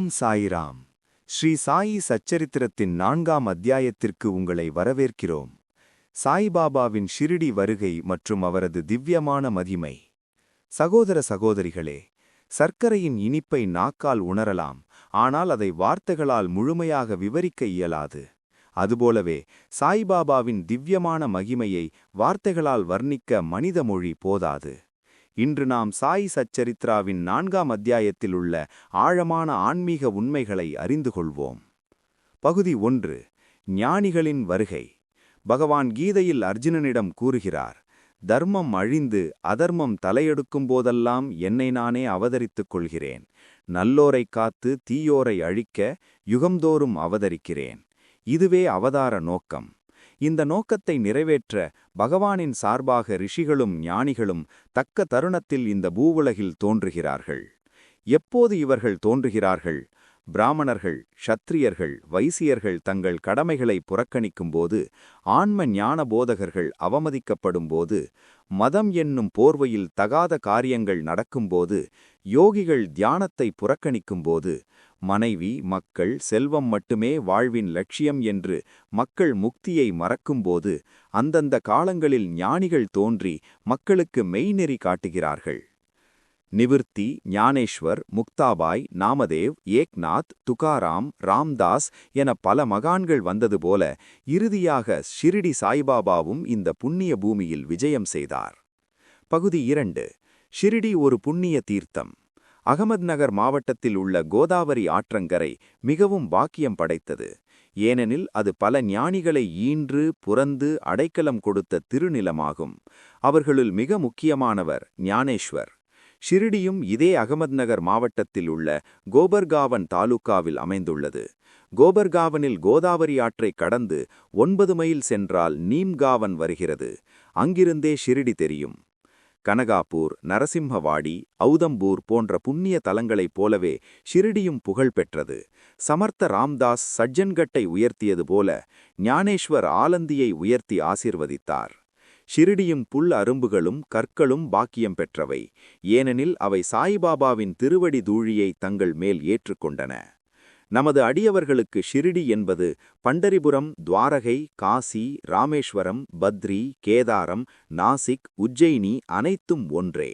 ஓம் சாயிராம். ஸ்ரீ சாயி சச்சரித்திரத்தின் 4ஆம் அத்தியாயத்திற்கு உங்களை வரவேற்கிறோம். சாய்பாபாவின் ஷிரிடி வருகை மற்றும் அவரது திவ்யமான மகிமை. சகோதர சகோதரிகளே, சர்க்கரையின் இனிப்பை நாக்கால் உணரலாம், ஆனால் அதை வார்த்தைகளால் முழுமையாக விவரிக்க இயலாது. அதுபோலவே சாய்பாபாவின் திவ்யமான மகிமையை வார்த்தைகளால் வர்ணிக்க மனித மொழி போதாது. இன்று நாம் சாய் சச்சரித்ராவின் 4ஆம் அத்தியாயத்தில் உள்ள ஆழமான ஆன்மீக உண்மைகளை அறிந்து கொள்வோம். பகுதி 1. ஞானிகளின் வருகை. பகவான் கீதையில் அர்ஜுனனிடம் கூறுகிறார், தர்மம் அழிந்து அதர்மம் தலையெடுக்கும் போதெல்லாம் என்னை நானே அவதரித்துக் கொள்கிறேன். நல்லோரை காத்து தீயோரை அழிக்க யுகம்தோறும் அவதரிக்கிறேன். இதுவே அவதார நோக்கம். இந்த நோக்கத்தை நிறைவேற்ற பகவானின் சார்பாக ரிஷிகளும் ஞானிகளும் தக்க தருணத்தில் இந்த பூவுலகில் தோன்றுகிறார்கள். எப்போது இவர்கள் தோன்றுகிறார்கள்? பிராமணர்கள், க்ஷத்திரியர்கள், வைசியர்கள் தங்கள் கடமைகளை புறக்கணிக்கும்போது, ஆன்ம ஞான போதகர்கள் அவமதிக்கப்படும்போது, மதம் என்னும் போர்வையில் தகாத காரியங்கள் நடக்கும்போது, யோகிகள் தியானத்தை புறக்கணிக்கும்போது, மனைவி, மக்கள், செல்வம் மட்டுமே வாழ்வின் லட்சியம் என்று மக்கள் முக்தியை மறக்கும்போது, அந்தந்த காலங்களில் ஞானிகள் தோன்றி மக்களுக்கு மெய்நெறி காட்டுகிறார்கள். நிவிர்த்தி, ஞானேஸ்வர், முக்தாபாய், நாமதேவ், ஏக்நாத், துகாராம், ராம்தாஸ் என பல மகான்கள் வந்தது போல இறுதியாக ஷிரிடி சாய்பாபாவும் இந்த புண்ணிய பூமியில் விஜயம் செய்தார். பகுதி 2. ஷிரிடி ஒரு புண்ணிய தீர்த்தம். அகமத்நகர் மாவட்டத்தில் உள்ள கோதாவரி ஆற்றங்கரை மிகவும் பாக்கியம் படைத்தது. ஏனெனில் அது பல ஞானிகளை ஈன்று புரந்து அடைக்கலம் கொடுத்த திருநிலமாகும். அவர்களுள் மிக முக்கியமானவர் ஞானேஸ்வர். ஷிரிடியும் இதே அகமத்நகர் மாவட்டத்தில் உள்ள கோபர்காவன் தாலுகாவில் அமைந்துள்ளது. கோபர்காவனில் கோதாவரி ஆற்றை கடந்து 9 மைல் சென்றால் நீம்காவன் வருகிறது. அங்கிருந்தே ஷிரிடி தெரியும். கனகாப்பூர், நரசிம்மவாடி, ஔதம்பூர் போன்ற புண்ணிய தலங்களைப் போலவே ஷிரிடியும் புகழ் பெற்றது. சமர்த்த ராம்தாஸ் சஜ்ஜன்கட்டை உயர்த்தியது போல ஞானேஸ்வர் ஆலந்தியை உயர்த்தி ஆசீர்வதித்தார். ஷிரிடியும் புல் அரும்புகளும் கற்களும் பாக்கியம் பெற்றவை. ஏனெனில் அவை சாய்பாபாவின் திருவடி தூழியை தங்கள் மேல் ஏற்றுக்கொண்டன. நமது அடியவர்களுக்கு ஷிரிடி என்பது பண்டரிபுரம், துவாரகை, காசி, ராமேஸ்வரம், பத்ரி, கேதாரம், நாசிக், உஜ்ஜயினி அனைத்தும் ஒன்றே.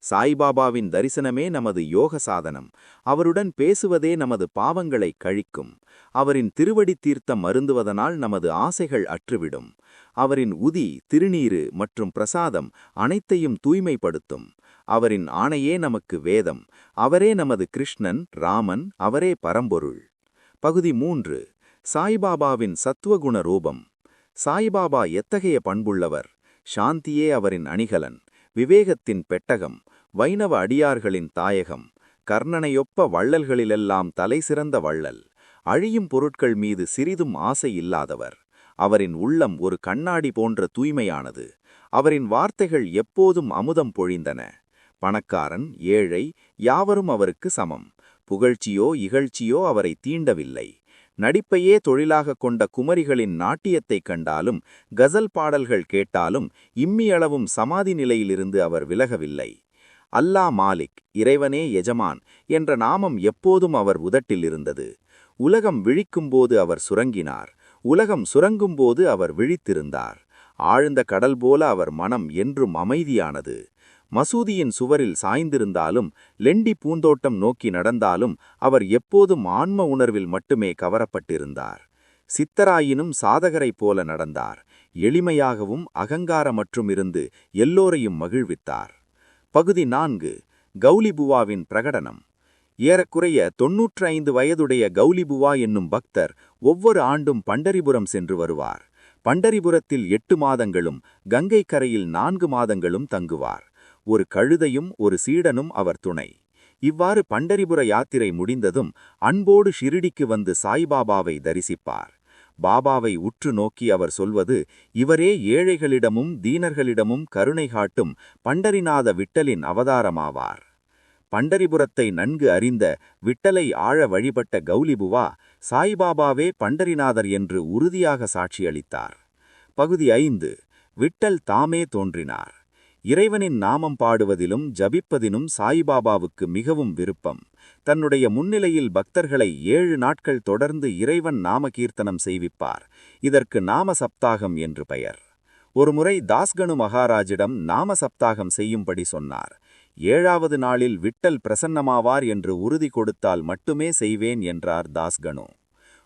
சாய்பாபாவின் தரிசனமே நமது யோக சாதனம். அவருடன் பேசுவதே நமது பாவங்களை கழிக்கும். அவரின் திருவடி தீர்த்தம் அருந்துவதனால் நமது ஆசைகள் அற்றுவிடும். அவரின் உதி, திருநீரு மற்றும் பிரசாதம் அனைத்தையும் தூய்மைப்படுத்தும். அவரின் ஆணையே நமக்கு வேதம். அவரே நமது கிருஷ்ணன், ராமன், அவரே பரம்பொருள். பகுதி 3. சாய்பாபாவின் சத்துவகுண ரூபம். சாய்பாபா எத்தகைய பண்புள்ளவர்? சாந்தியே அவரின் அணிகலன், விவேகத்தின் பெட்டகம், வைணவ அடியார்களின் தாயகம், கர்ணனையொப்ப வள்ளல்களிலெல்லாம் தலை சிறந்த வள்ளல், அழியும் பொருட்கள் மீது சிறிதும் ஆசை இல்லாதவர். அவரின் உள்ளம் ஒரு கண்ணாடி போன்ற தூய்மையானது. அவரின் வார்த்தைகள் எப்போதும் அமுதம் பொழிந்தன. பணக்காரன், ஏழை யாவரும் அவருக்கு சமம். புகழ்ச்சியோ இகழ்ச்சியோ அவரை தீண்டவில்லை. நடிப்பையே தொழிலாக கொண்ட குமரிகளின் நாட்டியத்தைக் கண்டாலும் கசல் பாடல்கள் கேட்டாலும் இம்மியளவும் சமாதி நிலையிலிருந்து அவர் விலகவில்லை. அல்லா மாலிக், இறைவனே எஜமான் என்ற நாமம் எப்போதும் அவர் உதட்டில் இருந்தது. உலகம் விழிக்கும்போது அவர் சுரங்கினார். உலகம் சுரங்கும்போது அவர் விழித்திருந்தார். ஆழ்ந்த கடல் போல அவர் மனம் என்றும் அமைதியானது. மசூதியின் சுவரில் சாய்ந்திருந்தாலும் லெண்டி பூந்தோட்டம் நோக்கி நடந்தாலும் அவர் எப்போதும் ஆன்ம உணர்வில் மட்டுமே கவரப்பட்டிருந்தார். சித்தராயினும் சாதகரைப் போல நடந்தார். எளிமையாகவும் அகங்காரமற்றும் இருந்து எல்லோரையும் மகிழ்வித்தார். பகுதி 4. கௌலிபுவாவின் பிரகடனம். ஏறக்குறைய 95 வயதுடைய கௌலிபுவா என்னும் பக்தர் ஒவ்வொரு ஆண்டும் பண்டரிபுரம் சென்று வருவார். பண்டரிபுரத்தில் 8 மாதங்களும் கங்கை கரையில் 4 மாதங்களும் தங்குவார். ஒரு கழுதையும் ஒரு சீடனும் அவர் துணை. இவ்வாறு பண்டரிபுர யாத்திரை முடிந்ததும் அன்போடு ஷிரிடிக்கு வந்து சாய்பாபாவை தரிசிப்பார். பாபாவை உற்று நோக்கி அவர் சொல்வது, இவரே ஏழைகளிடமும் தீனர்களிடமும் கருணை காட்டும் பண்டரிநாத விட்டலின் அவதாரமாவார். பண்டரிபுரத்தை நன்கு அறிந்த விட்டலை ஆழ வழிபட்ட கௌலிபுவா சாய்பாபாவே பண்டரிநாதர் என்று உறுதியாக சாட்சியளித்தார். பகுதி 5. விட்டல் தாமே தோன்றினார். இறைவனின் நாமம் பாடுவதிலும் ஜபிப்பதிலும் சாய்பாபாவுக்கு மிகவும் விருப்பம். தன்னுடைய முன்னிலையில் பக்தர்களை 7 நாட்கள் தொடர்ந்து இறைவன் நாம கீர்த்தனம் செய்விப்பார். இதற்கு நாம சப்தாகம் என்று பெயர். ஒருமுறை தாஸ்கனு மகாராஜிடம் நாம சப்தாகம் செய்யும்படி சொன்னார். 7வது நாளில் விட்டல் பிரசன்னமாவார் என்று உறுதி கொடுத்தால் மட்டுமே செய்வேன் என்றார் தாஸ்கனு.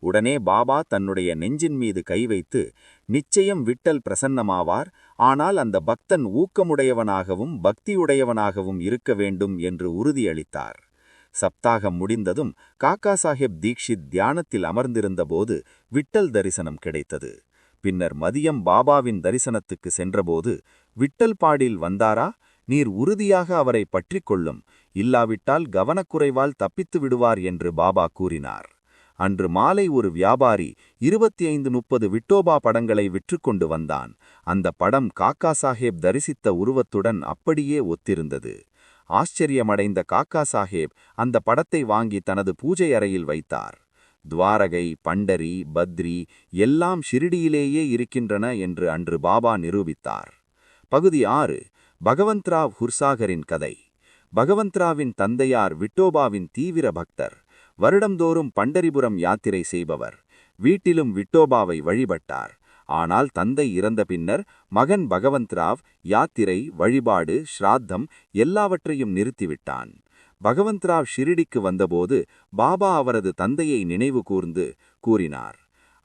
உடனே பாபா தன்னுடைய நெஞ்சின் மீது கை வைத்து, நிச்சயம் விட்டல் பிரசன்னமாவார், ஆனால் அந்த பக்தன் ஊக்கமுடையவனாகவும் பக்தியுடையவனாகவும் இருக்க வேண்டும் என்று உறுதியளித்தார். சப்தாகம் முடிந்ததும் காக்கா சாஹேப் தீக்ஷித் தியானத்தில் அமர்ந்திருந்தபோது விட்டல் தரிசனம் கிடைத்தது. பின்னர் மதியம் பாபாவின் தரிசனத்துக்கு சென்றபோது, விட்டல் பாடில் வந்தாரா? நீர் உறுதியாக அவரை பற்றிக் கொள்ளும், இல்லாவிட்டால் கவனக்குறைவால் தப்பித்து விடுவார் என்று பாபா கூறினார். அன்று மாலை ஒரு வியாபாரி 25-30 விட்டோபா படங்களை விற்றுக்கொண்டு வந்தான். அந்த படம் காக்கா சாஹேப் தரிசித்த உருவத்துடன் அப்படியே ஒத்திருந்தது. ஆச்சரியமடைந்த காக்கா சாஹேப் அந்த படத்தை வாங்கி தனது பூஜை அறையில் வைத்தார். துவாரகை, பண்டரி, பத்ரி எல்லாம் ஷிரிடியிலேயே இருக்கின்றன என்று அன்று பாபா நிரூபித்தார். பகுதி 6. பகவந்த்ராவ் ஹுர்சாகரின் கதை. பகவந்த்ராவின் தந்தையார் விட்டோபாவின் தீவிர பக்தர். வருடந்தோறும் பண்டரிபுரம் யாத்திரை செய்பவர். வீட்டிலும் விட்டோபாவை வழிபட்டார். ஆனால் தந்தை இறந்த பின்னர் மகன் பகவந்த்ராவ் யாத்திரை, வழிபாடு, ஸ்ராத்தம் எல்லாவற்றையும் நிறுத்திவிட்டான். பகவந்த்ராவ் ஷிரிடிக்கு வந்தபோது பாபா அவரது தந்தையை நினைவு கூறினார்.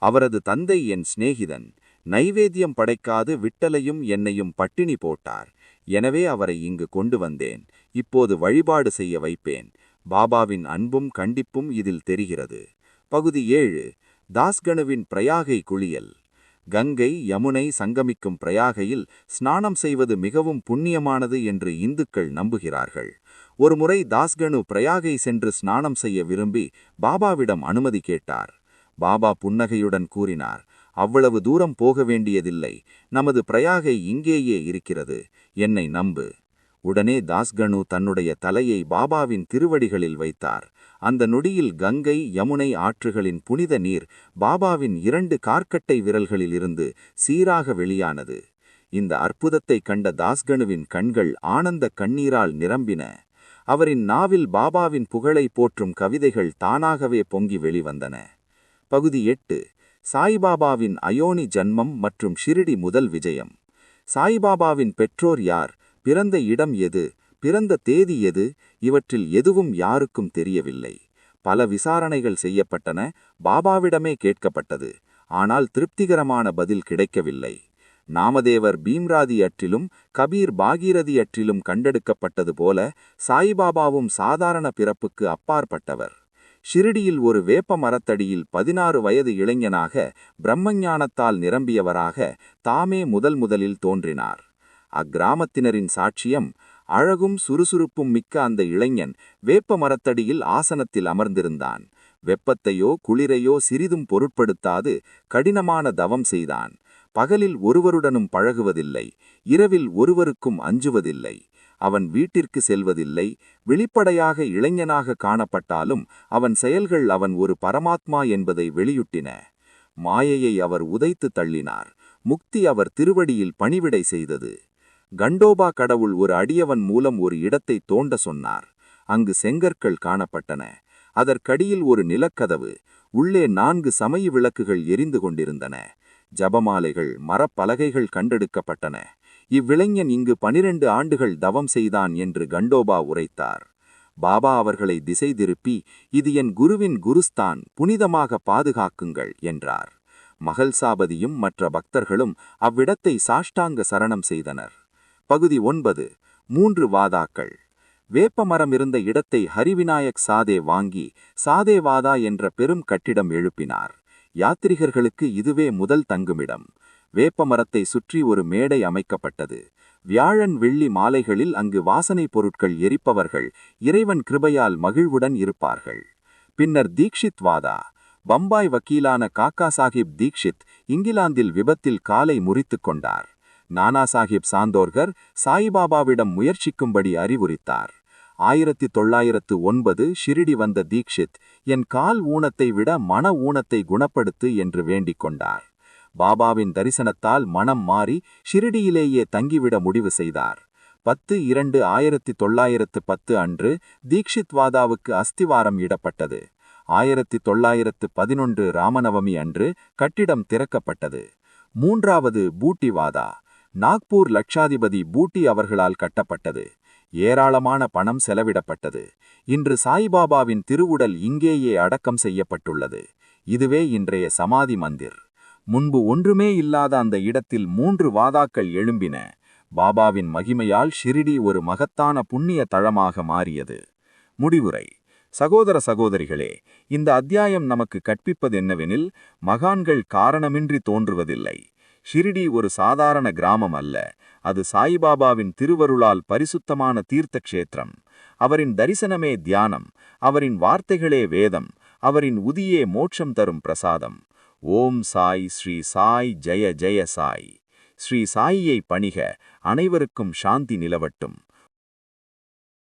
அவரது தந்தை என் சிநேகிதன். நைவேத்தியம் படைக்காது விட்டலையும் என்னையும் பட்டினி போட்டார். எனவே அவரை இங்கு கொண்டு வந்தேன். இப்போது வழிபாடு செய்ய வைப்பேன். பாபாவின் அன்பும் கண்டிப்பும் இதில் தெரிகிறது. பகுதி 7. தாஸ்கனுவின் பிரயாகை குளியல். கங்கை, யமுனை சங்கமிக்கும் பிரயாகையில் ஸ்நானம் செய்வது மிகவும் புண்ணியமானது என்று இந்துக்கள் நம்புகிறார்கள். ஒருமுறை தாஸ்கனு பிரயாகை சென்று ஸ்நானம் செய்ய விரும்பி பாபாவிடம் அனுமதி கேட்டார். பாபா புன்னகையுடன் கூறினார், அவ்வளவு தூரம் போக வேண்டியதில்லை. நமது பிரயாகை இங்கேயே இருக்கிறது. என்னை நம்பு. உடனே தாஸ்கனு தன்னுடைய தலையை பாபாவின் திருவடிகளில் வைத்தார். அந்த நொடியில் கங்கை, யமுனை ஆற்றுகளின் புனித நீர் பாபாவின் 2 கார்க்கட்டை விரல்களிலிருந்து சீராக வெளியானது. இந்த அற்புதத்தை கண்ட தாஸ்கனுவின் கண்கள் ஆனந்த கண்ணீரால் நிரம்பின. அவரின் நாவில் பாபாவின் புகழை போற்றும் கவிதைகள் தானாகவே பொங்கி வெளிவந்தன. பகுதி 8. சாய்பாபாவின் அயோனி ஜன்மம் மற்றும் ஷிரிடி முதல் விஜயம். சாய்பாபாவின் பெற்றோர் யார்? பிறந்த இடம் எது? பிறந்த தேதி எது? இவற்றில் எதுவும் யாருக்கும் தெரியவில்லை. பல விசாரணைகள் செய்யப்பட்டன. பாபாவிடமே கேட்கப்பட்டது. ஆனால் திருப்திகரமான பதில் கிடைக்கவில்லை. நாமதேவர் பீம்ராதி அற்றிலும் கபீர் பாகீரதி அற்றிலும் கண்டெடுக்கப்பட்டது போல சாய்பாபாவும் சாதாரண பிறப்புக்கு அப்பாற்பட்டவர். ஷிரிடியில் ஒரு வேப்ப மரத்தடியில் 16 வயது இளைஞனாக பிரம்மஞானத்தால் நிரம்பியவராக தாமே முதலில் தோன்றினார். அக்கிராமத்தினரின் சாட்சியம், அழகும் சுறுசுறுப்பும் மிக்க அந்த இளைஞன் வேப்ப மரத்தடியில் ஆசனத்தில் அமர்ந்திருந்தான். வெப்பத்தையோ குளிரையோ சிறிதும் பொருட்படுத்தாது கடினமான தவம் செய்தான். பகலில் ஒருவருடனும் பழகுவதில்லை. இரவில் ஒருவருக்கும் அஞ்சுவதில்லை. அவன் வீட்டிற்கு செல்வதில்லை. வெளிப்படையாக இளைஞனாக காணப்பட்டாலும் அவன் செயல்கள் அவன் ஒரு பரமாத்மா என்பதை வெளியிட்டின. மாயையை அவர் உதைத்து தள்ளினார். முக்தி அவர் திருவடியில் பணிவிடை செய்தது. கண்டோபா கடவுள் ஒரு அடியவன் மூலம் ஒரு இடத்தை தோண்ட சொன்னார். அங்கு செங்கற்கள் காணப்பட்டன. அதற்கடியில் ஒரு நிலக்கதவு. உள்ளே 4 சமய விளக்குகள் எரிந்து கொண்டிருந்தன. ஜபமாலைகள், மரப்பலகைகள் கண்டெடுக்கப்பட்டன. இவ்விளைஞன் இங்கு 12 ஆண்டுகள் தவம் செய்தான் என்று கண்டோபா உரைத்தார். பாபா அவர்களை திசை திருப்பி, இது என் குருவின் குருஸ்தான், புனிதமாக பாதுகாக்குங்கள் என்றார். மகள்சாபதியும் மற்ற பக்தர்களும் அவ்விடத்தை சாஷ்டாங்க சரணம் செய்தனர். பகுதி 9. 3 வாதாக்கள். வேப்பமரம் இருந்த இடத்தை ஹரிவிநாயக் சாதே வாங்கி சாதேவாதா என்ற பெரும் கட்டிடம் எழுப்பினார். யாத்ரிகர்களுக்கு இதுவே முதல் தங்குமிடம். வேப்பமரத்தை சுற்றி ஒரு மேடை அமைக்கப்பட்டது. வியாழன் வெள்ளி மாலைகளில் அங்கு வாசனை பொருட்கள் எரிப்பவர்கள் இறைவன் கிருபையால் மகிழ்வுடன் இருப்பார்கள். பின்னர் தீக்ஷித் வாதா. பம்பாய் வக்கீலான காக்கா சாஹிப் தீக்ஷித் இங்கிலாந்தில் விபத்தில் காலை முறித்துக் கொண்டார். நானா சாஹிப் சாந்தோர்கர் சாய்பாபாவிடம் முயற்சிக்கும்படி அறிவுரித்தார். 1909 ஷிரிடி வந்த தீக்ஷித், என் கால் ஊனத்தை விட மன ஊனத்தை குணப்படுத்து என்று வேண்டிக் கொண்டார். பாபாவின் தரிசனத்தால் மனம் மாறி ஷிரிடியிலேயே தங்கிவிட முடிவு செய்தார். 10/2/1910 அன்று தீக்ஷித் வாதாவுக்கு அஸ்திவாரம் இடப்பட்டது. 1911 ராமநவமி அன்று கட்டிடம் திறக்கப்பட்டது. 3வது பூட்டி வாதா நாக்பூர் லட்சாதிபதி பூட்டி அவர்களால் கட்டப்பட்டது. ஏராளமான பணம் செலவிடப்பட்டது. இன்று சாய்பாபாவின் திருவுடல் இங்கேயே அடக்கம் செய்யப்பட்டுள்ளது. இதுவே இன்றைய சமாதி மந்திர். முன்பு ஒன்றுமே இல்லாத அந்த இடத்தில் 3 வாதாக்கள் எழும்பின. பாபாவின் மகிமையால் ஷிரிடி ஒரு மகத்தான புண்ணிய தளமாக மாறியது. முடிவுரை. சகோதர சகோதரிகளே, இந்த அத்தியாயம் நமக்கு கற்பிப்பது என்னவெனில், மகான்கள் காரணமின்றி தோன்றுவதில்லை. ஷிரிடி ஒரு சாதாரண கிராமம் அல்ல, அது சாய்பாபாவின் திருவருளால் பரிசுத்தமான தீர்த்த க்ஷேத்திரம். அவரின் தரிசனமே தியானம், அவரின் வார்த்தைகளே வேதம், அவரின் உதியே மோட்சம் தரும் பிரசாதம். ஓம் சாய் ஸ்ரீ சாய் ஜெய ஜெய சாய். ஸ்ரீ சாயியை பணிக, அனைவருக்கும் சாந்தி நிலவட்டும்.